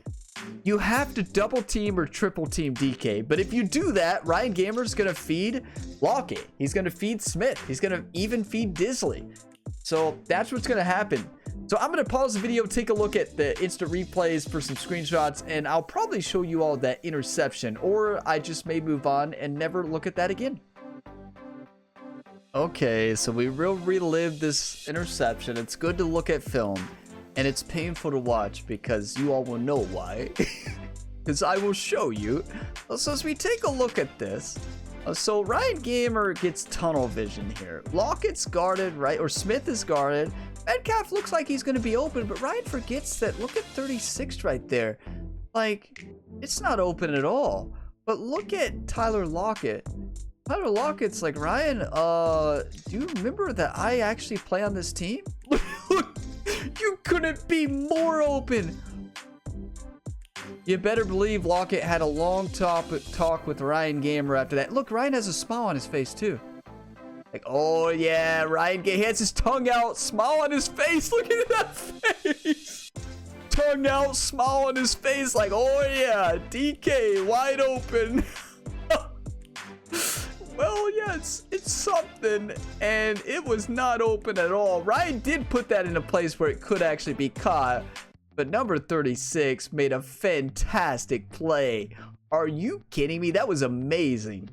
you have to double team or triple team DK. But if you do that, Ryan Gamer's going to feed Lockett. He's going to feed Smith. He's going to even feed Disley. So that's what's going to happen. So I'm going to pause the video, take a look at the instant replays for some screenshots, and I'll probably show you all that interception, or I just may move on and never look at that again. Okay, so we will relive this interception. It's good to look at film, and it's painful to watch because you all will know why. Because I will show you. So as we take a look at this, so Ryan Gamer gets tunnel vision here. Lockett's guarded, right? Or Smith is guarded. Metcalf looks like he's going to be open, but Ryan forgets that. Look at 36 right there. Like, it's not open at all. But look at Tyler Lockett. Tyler Lockett's like, Ryan, do you remember that I actually play on this team? Look, you couldn't be more open. You better believe Lockett had a long talk with Ryan Gamer after that. Look, Ryan has a smile on his face too. Like, oh yeah, Ryan he has his tongue out, smile on his face. Look at that face. Tongue out, smile on his face. Like, oh yeah, DK wide open. Well, yeah, it's something, and it was not open at all. Ryan did put that in a place where it could actually be caught, but number 36 made a fantastic play. Are you kidding me? That was amazing.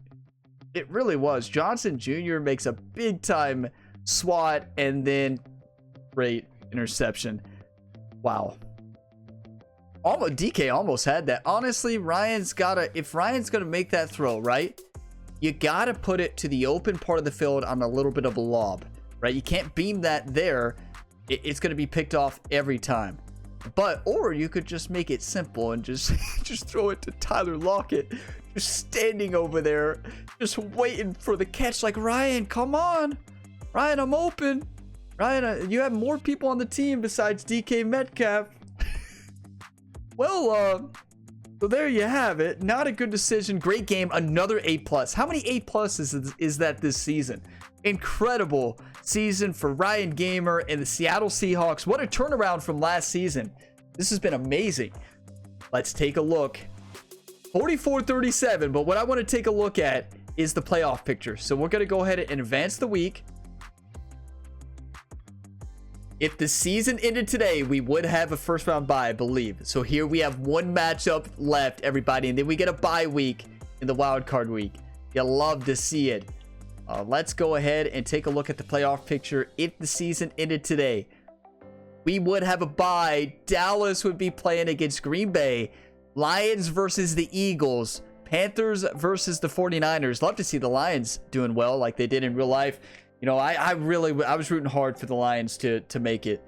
It really was. Johnson Jr. makes a big-time swat, and then great interception. Wow. DK almost had that. Honestly, if Ryan's gonna make that throw, right? You gotta put it to the open part of the field on a little bit of a lob, right? You can't beam that there. It's gonna be picked off every time. Or you could just make it simple and just throw it to Tyler Lockett, just standing over there, just waiting for the catch. Like, Ryan, come on, Ryan, I'm open. Ryan, you have more people on the team besides DK Metcalf. Well, so there you have it. Not a good decision. Great game. Another A+. How many A+ is that this season? Incredible season for Ryan Gamer and the Seattle Seahawks. What a turnaround from last season. This has been amazing. Let's take a look. 44-37, but what I want to take a look at is the playoff picture. So we're going to go ahead and advance the week. If the season ended today, we would have a first round bye, I believe. So here we have one matchup left, everybody. And then we get a bye week in the wild card week. You'll love to see it. Let's go ahead and take a look at the playoff picture. If the season ended today, we would have a bye. Dallas would be playing against Green Bay. Lions versus the Eagles. Panthers versus the 49ers. Love to see the Lions doing well like they did in real life. You know, I was rooting hard for the Lions to make it.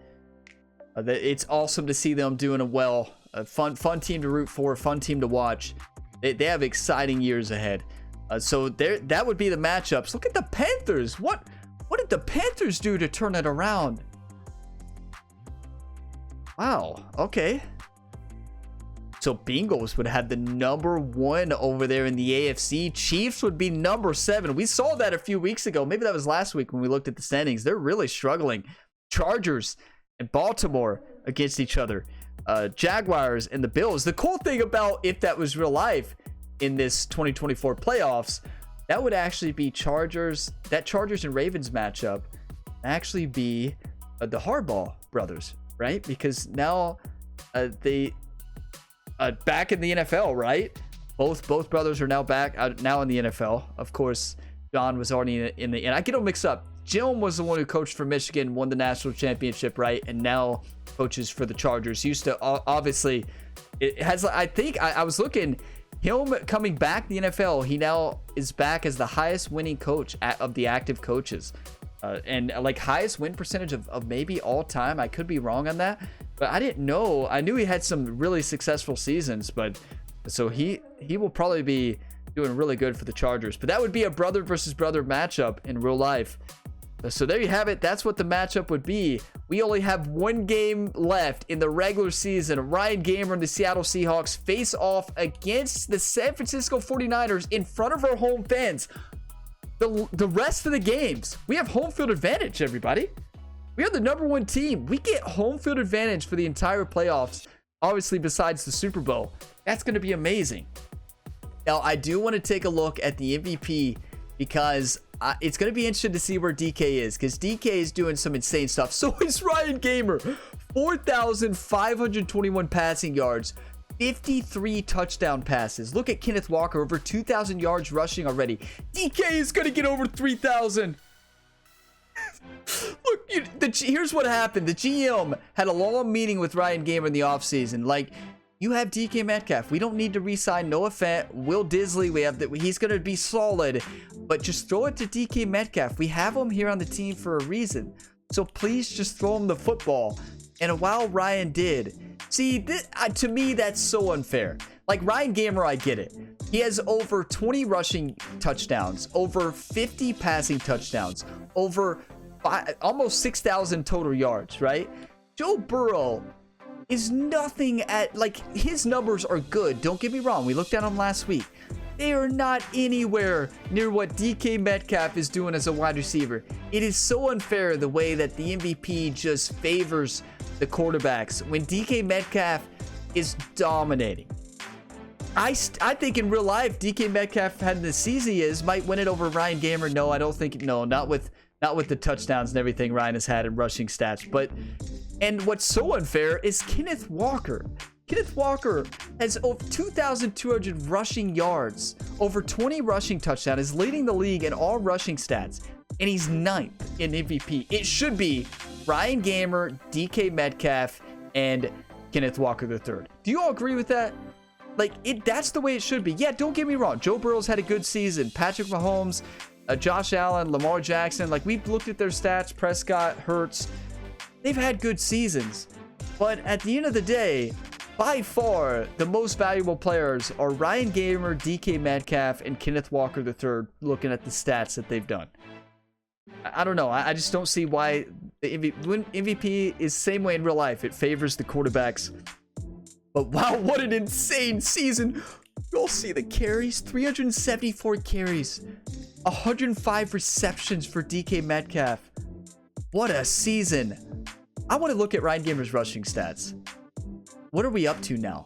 It's awesome to see them doing well. A fun team to root for, fun team to watch. They have exciting years ahead. So that would be the matchups. Look at the Panthers. What did the Panthers do to turn it around? Wow. Okay. So Bengals would have the number 1 over there in the AFC. Chiefs would be number 7. We saw that a few weeks ago. Maybe that was last week when we looked at the standings. They're really struggling. Chargers and Baltimore against each other. Jaguars and the Bills. The cool thing about if that was real life in this 2024 playoffs, that would actually be Chargers. That Chargers and Ravens matchup actually be the Harbaugh brothers, right? Because now they... back in the NFL, right? Both brothers are now back now in the NFL. Of course, John was already in the and I get them mixed up. Jim was the one who coached for Michigan, won the national championship, right? And now coaches for the Chargers. Used to obviously it has. I think I was looking him coming back to the NFL. He now is back as the highest winning coach of the active coaches, and like highest win percentage of maybe all time. I could be wrong on that. But I didn't know. I knew he had some really successful seasons, but so he will probably be doing really good for the Chargers. But that would be a brother versus brother matchup in real life. So there you have it. That's what the matchup would be. We only have one game left in the regular season. Ryan Gamer and the Seattle Seahawks face off against the San Francisco 49ers in front of our home fans. The rest of the games, we have home field advantage, everybody. We are the number 1 team. We get home field advantage for the entire playoffs, obviously besides the Super Bowl. That's going to be amazing. Now, I do want to take a look at the MVP because it's going to be interesting to see where DK is because DK is doing some insane stuff. So is Ryan Gamer. 4,521 passing yards, 53 touchdown passes. Look at Kenneth Walker, over 2,000 yards rushing already. DK is going to get over 3,000. Look, here's what happened. The GM had a long meeting with Ryan Gamer in the offseason. Like, you have DK Metcalf. We don't need to re-sign Noah Fant, Will Disley. He's going to be solid. But just throw it to DK Metcalf. We have him here on the team for a reason. So please just throw him the football. And while Ryan did, see, to me, that's so unfair. Like Ryan Gamer, I get it. He has over 20 rushing touchdowns, over 50 passing touchdowns, over almost 6,000 total yards, right? Joe Burrow is nothing at, like, his numbers are good. Don't get me wrong. We looked at him last week. They are not anywhere near what DK Metcalf is doing as a wide receiver. It is so unfair the way that the MVP just favors the quarterbacks when DK Metcalf is dominating. I think in real life, DK Metcalf had the season he is might win it over Ryan Gamer. No, I don't think. No, not with the touchdowns and everything Ryan has had in rushing stats. And what's so unfair is Kenneth Walker. Kenneth Walker has over 2,200 rushing yards, over 20 rushing touchdowns, is leading the league in all rushing stats, and he's 9th in MVP. It should be Ryan Gamer, DK Metcalf, and Kenneth Walker III. Do you all agree with that? Like, that's the way it should be. Yeah, don't get me wrong. Joe Burrow's had a good season. Patrick Mahomes, Josh Allen, Lamar Jackson. Like, we've looked at their stats. Prescott, Hurts. They've had good seasons. But at the end of the day, by far, the most valuable players are Ryan Gamer, DK Metcalf, and Kenneth Walker III, looking at the stats that they've done. I don't know. I just don't see why the MVP is the same way in real life. It favors the quarterbacks. But wow, what an insane season. You'll see the carries. 374 carries. 105 receptions for DK Metcalf. What a season. I want to look at Ryan Gamer's rushing stats. What are we up to now?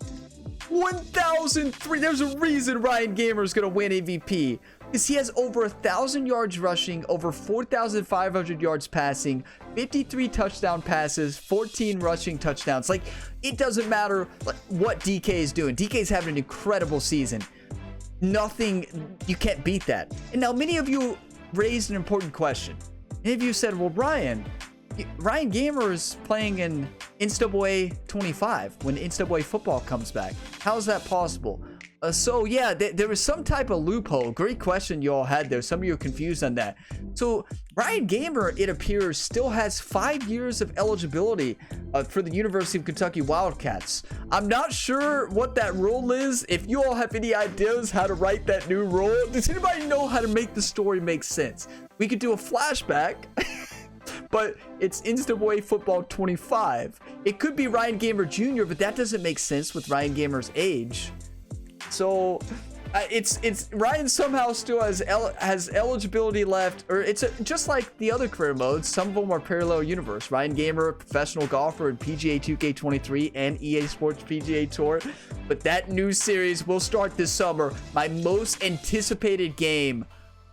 1,003. There's a reason Ryan Gamer is going to win MVP. Because he has over 1,000 yards rushing, over 4,500 yards passing, 53 touchdown passes, 14 rushing touchdowns. Like, it doesn't matter what DK is doing. DK is having an incredible season. Nothing, you can't beat that. And now many of you raised an important question. Many of you said, well, Ryan Gamer is playing in NCAA 25 when NCAA football comes back. How is that possible? So yeah, there was some type of loophole. Great question you all had there. Some of you are confused on that. So Ryan Gamer, it appears, still has 5 years of eligibility for the University of Kentucky Wildcats. I'm not sure what that rule is. If you all have any ideas how to write that new rule, does anybody know how to make the story make sense? We could do a flashback. But it's NCAA football 25. It could be Ryan Gamer Jr., but that doesn't make sense with Ryan Gamer's age. So it's Ryan somehow still has eligibility left, or it's just like the other career modes. Some of them are parallel universe. Ryan Gamer, professional golfer in PGA 2K23 and EA Sports PGA Tour. But that new series will start this summer. My most anticipated game,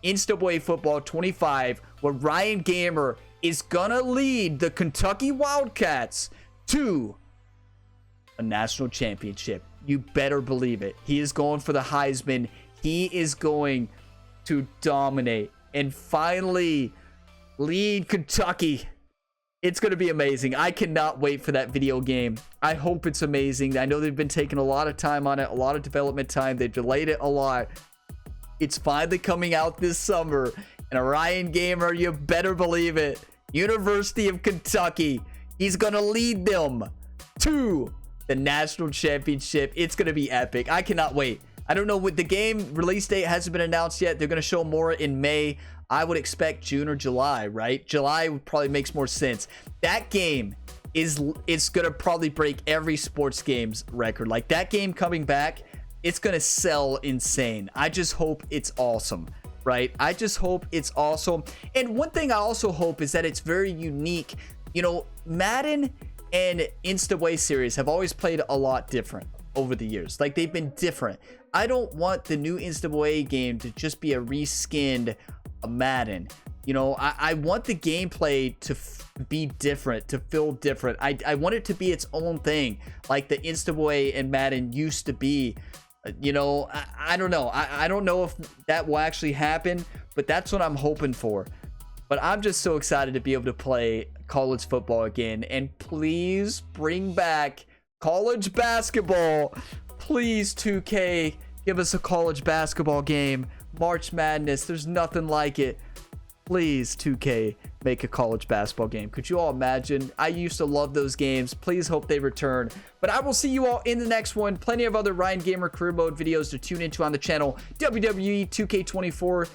NCAA football 25, where Ryan Gamer is gonna lead the Kentucky Wildcats to a national championship. You better believe it. He is going for the Heisman. He is going to dominate and finally lead Kentucky. It's going to be amazing. I cannot wait for that video game. I hope it's amazing. I know they've been taking a lot of time on it, a lot of development time. They've delayed it a lot. It's finally coming out this summer. And Ryan Gamer, you better believe it. University of Kentucky. He's going to lead them to the national championship. It's going to be epic. I cannot wait. I don't know what the game release date hasn't been announced yet. They're going to show more in May. I would expect June or July, right? July probably makes more sense. That game it's going to probably break every sports games record. Like, that game coming back, it's going to sell insane. I just hope it's awesome. Right? I just hope it's awesome. And one thing I also hope is that it's very unique. You know, Madden and NCAA series have always played a lot different over the years. Like, they've been different. I don't want the new NCAA game to just be a reskinned Madden. You know, I want the gameplay to be different, to feel different. I want it to be its own thing, like the NCAA and Madden used to be. You know, I don't know. I don't know if that will actually happen, but that's what I'm hoping for. But I'm just so excited to be able to play college football again. And please bring back college basketball. Please, 2K, give us a college basketball game. March Madness, there's nothing like it. Please, 2K, make a college basketball game. Could you all imagine? I used to love those games. Please hope they return. But I will see you all in the next one. Plenty of other Ryan Gamer career mode videos to tune into on the channel. WWE 2K24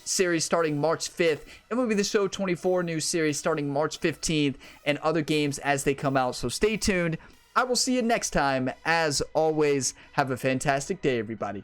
series starting March 5th. MLB The Show 24 new series starting March 15th. And other games as they come out. So stay tuned. I will see you next time. As always, have a fantastic day, everybody.